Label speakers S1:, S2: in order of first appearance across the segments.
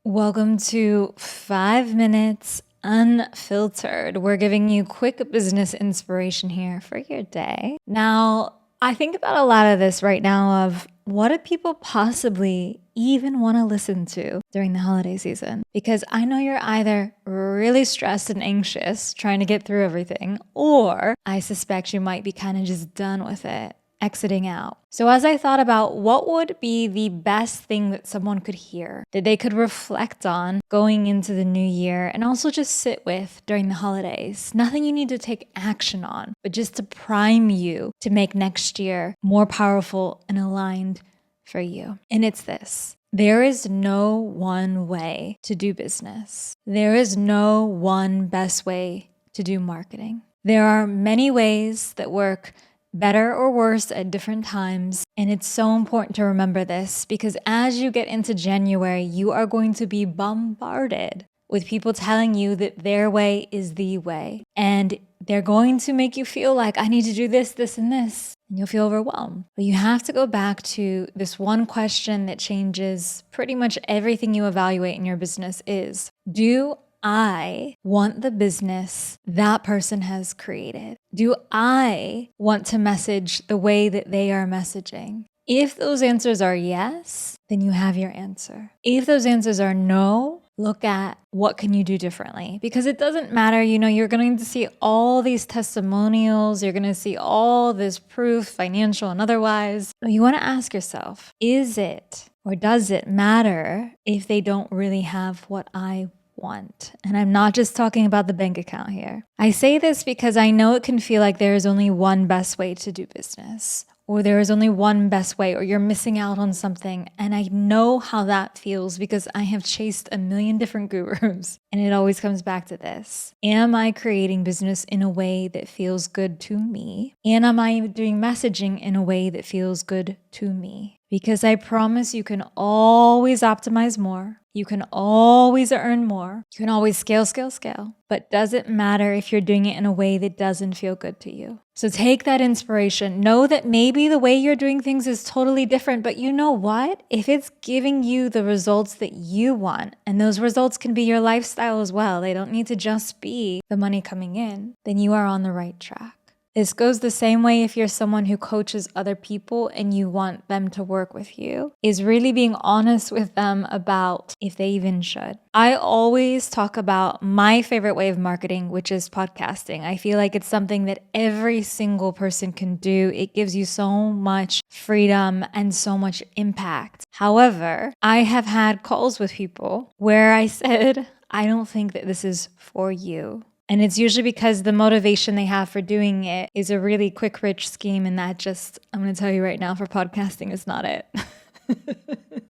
S1: Welcome to 5 Minutes Unfiltered. We're giving you quick business inspiration here for your day. Now, I think about a lot of this right now of what do people possibly even want to listen to during the holiday season? Because I know you're either really stressed and anxious trying to get through everything, or I suspect you might be kind of just done with it, exiting out. So as I thought about what would be the best thing that someone could hear, that they could reflect on going into the new year and also just sit with during the holidays, nothing you need to take action on, but just to prime you to make next year more powerful and aligned for you. And it's this: there is no one way to do business. There is no one best way to do marketing. There are many ways that work better or worse at different times. And it's so important to remember this because as you get into January, you are going to be bombarded with people telling you that their way is the way. And they're going to make you feel like, I need to do this, this, and this. And you'll feel overwhelmed. But you have to go back to this one question that changes pretty much everything you evaluate in your business is, do I want the business that person has created? Do I want to message the way that they are messaging? If those answers are yes, then you have your answer. If those answers are no, look at what can you do differently? Because it doesn't matter, you're going to see all these testimonials, you're going to see all this proof, financial and otherwise. You want to ask yourself, is it or does it matter if they don't really have what I want? And I'm not just talking about the bank account here. I say this because I know it can feel like there is only one best way to do business, or there is only one best way, or you're missing out on something. And I know how that feels because I have chased a million different gurus. And it always comes back to this: am I creating business in a way that feels good to me? And am I doing messaging in a way that feels good to me? Because I promise you can always optimize more. You can always earn more. You can always scale. But does it matter if you're doing it in a way that doesn't feel good to you? So take that inspiration. Know that maybe the way you're doing things is totally different, but you know what? If it's giving you the results that you want, and those results can be your lifestyle as well, they don't need to just be the money coming in, then you are on the right track. This goes the same way if you're someone who coaches other people and you want them to work with you, is really being honest with them about if they even should. I always talk about my favorite way of marketing, which is podcasting. I feel like it's something that every single person can do. It gives you so much freedom and so much impact. However, I have had calls with people where I said, I don't think that this is for you. And it's usually because the motivation they have for doing it is a really quick, rich scheme. And that just, I'm going to tell you right now, for podcasting is not it.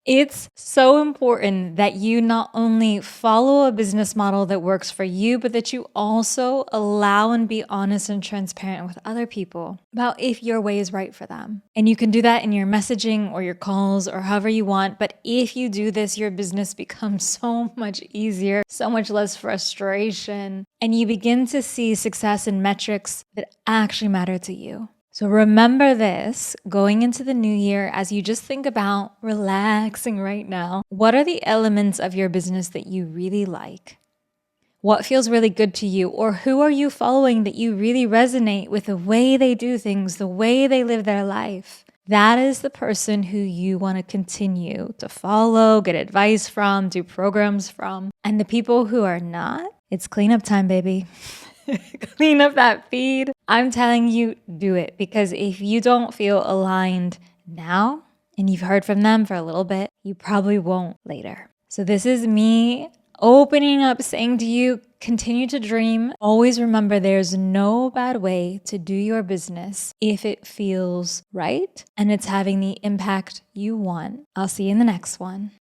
S1: It's so important that you not only follow a business model that works for you, but that you also allow and be honest and transparent with other people about if your way is right for them. And you can do that in your messaging or your calls or however you want. But if you do this, your business becomes so much easier, so much less frustration, and you begin to see success in metrics that actually matter to you. So remember this going into the new year as you just think about relaxing right now. What are the elements of your business that you really like? What feels really good to you? Or who are you following that you really resonate with the way they do things, the way they live their life? That is the person who you want to continue to follow, get advice from, do programs from. And the people who are not, it's cleanup time, baby. Clean up that feed. I'm telling you, do it. Because if you don't feel aligned now and you've heard from them for a little bit, you probably won't later. So this is me opening up, saying to you, continue to dream. Always remember there's no bad way to do your business if it feels right and it's having the impact you want. I'll see you in the next one.